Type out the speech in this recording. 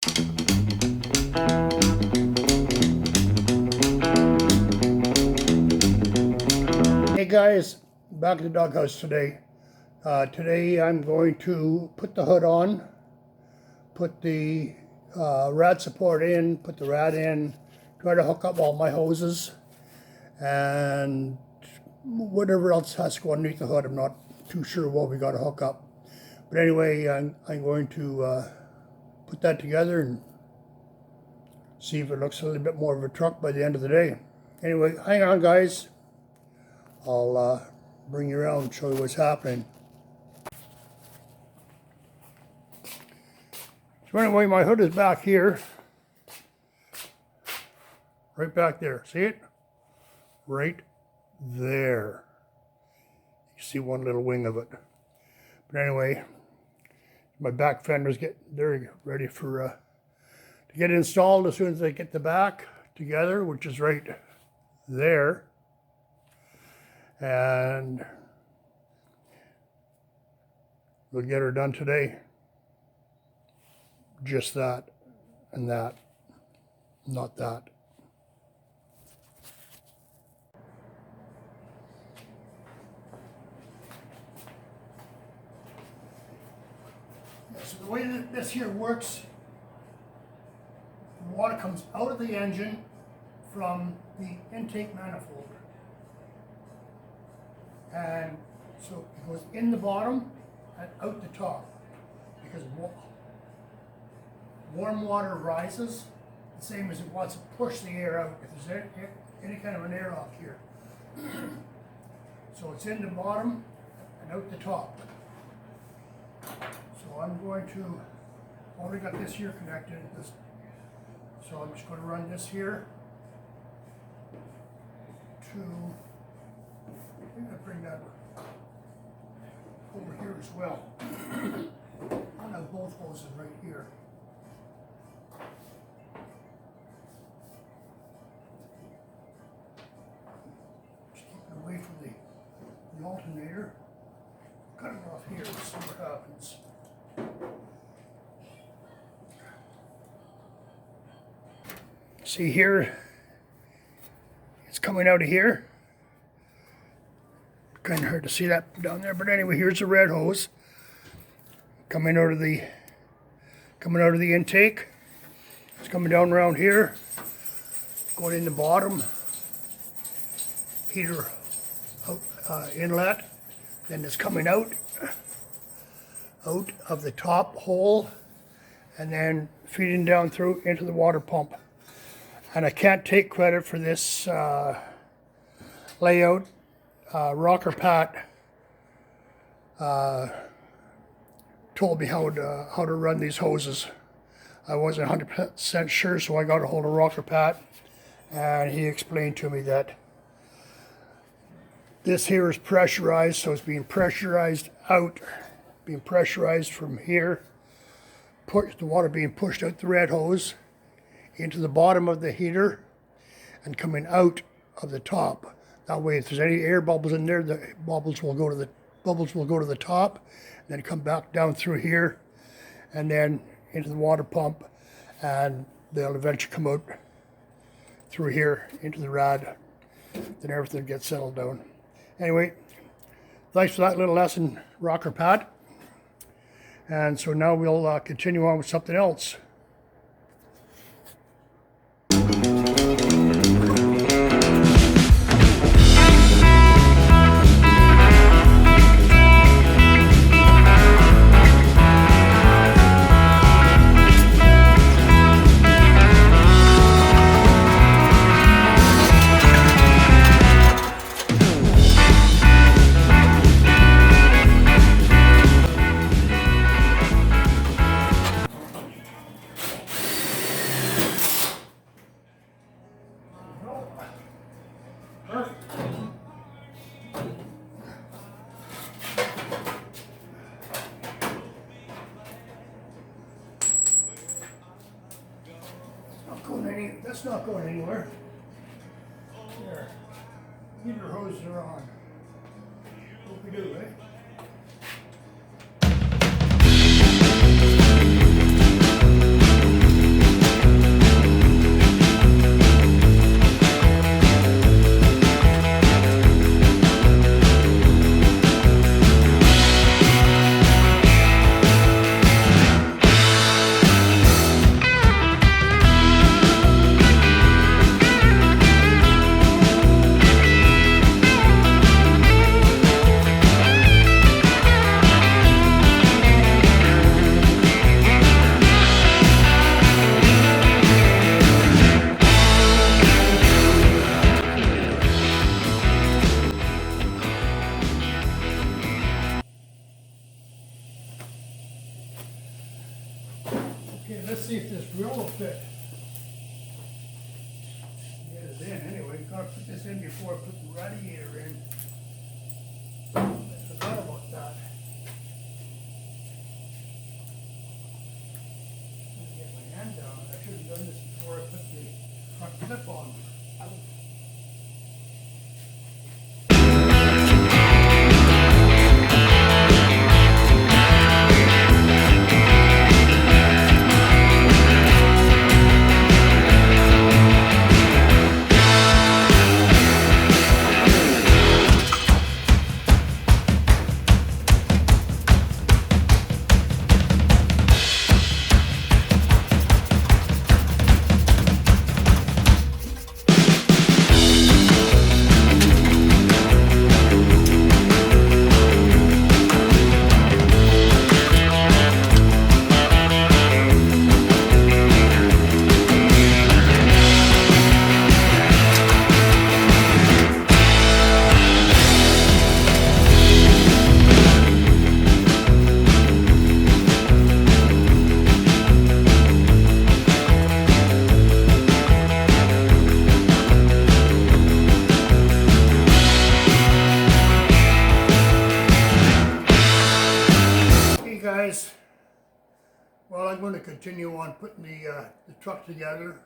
Hey guys, back at the doghouse today. Today I'm going to put the hood on, put the rad support in, put the rad in, try to hook up all my hoses, and whatever else has to go underneath the hood. I'm not too sure what we got to hook up. But anyway, I'm going to put that together and see if it looks a little bit more of a truck by the end of the day. Anyway, hang on guys. I'll bring you around and show you what's happening. So anyway, my hood is back here. Right back there. See it? Right there. You see one little wing of it. But anyway, my back fenders they're ready for to get installed as soon as I get the back together, which is right there. And we'll get her done today. Just that and that, not that. So the way that this here works, the water comes out of the engine from the intake manifold. And so it goes in the bottom and out the top, because warm water rises the same as it wants to push the air out if there's any kind of an air lock here. So it's in the bottom and out the top. So I'm going to, already got this here connected, so I'm just going to run this here to, I think I'll bring that over here as well. I'll have both hoses right here. Just keep it away from the alternator. Cut it off here and see what happens. See here, it's coming out of here. Kind of hard to see that down there, but anyway, here's the red hose coming out of the intake. It's coming down around here, going in the bottom heater inlet. Then it's coming out of the top hole and then feeding down through into the water pump. And I can't take credit for this layout. Rocker Pat told me how to run these hoses. I wasn't 100% sure, so I got a hold of Rocker Pat, and he explained to me that this here is pressurized, so it's being pressurized out, being pressurized from here, the water being pushed out the red hose into the bottom of the heater and coming out of the top. That way, if there's any air bubbles in there, the bubbles will go to the top, and then come back down through here, and then into the water pump, and they'll eventually come out through here into the rad. Then everything gets settled down. Anyway, thanks for that little lesson, Rocker Pat. And so now we'll continue on with something else. That's not going anywhere. There. Heater hoses are on. What we do, eh? this drill will fit. Get it in anyway. You gotta put this in before I put the radiator in. I forgot about that. Let me get my hand down. I should have done this before I put the front clip on. Guys, well, I'm going to continue on putting the truck together.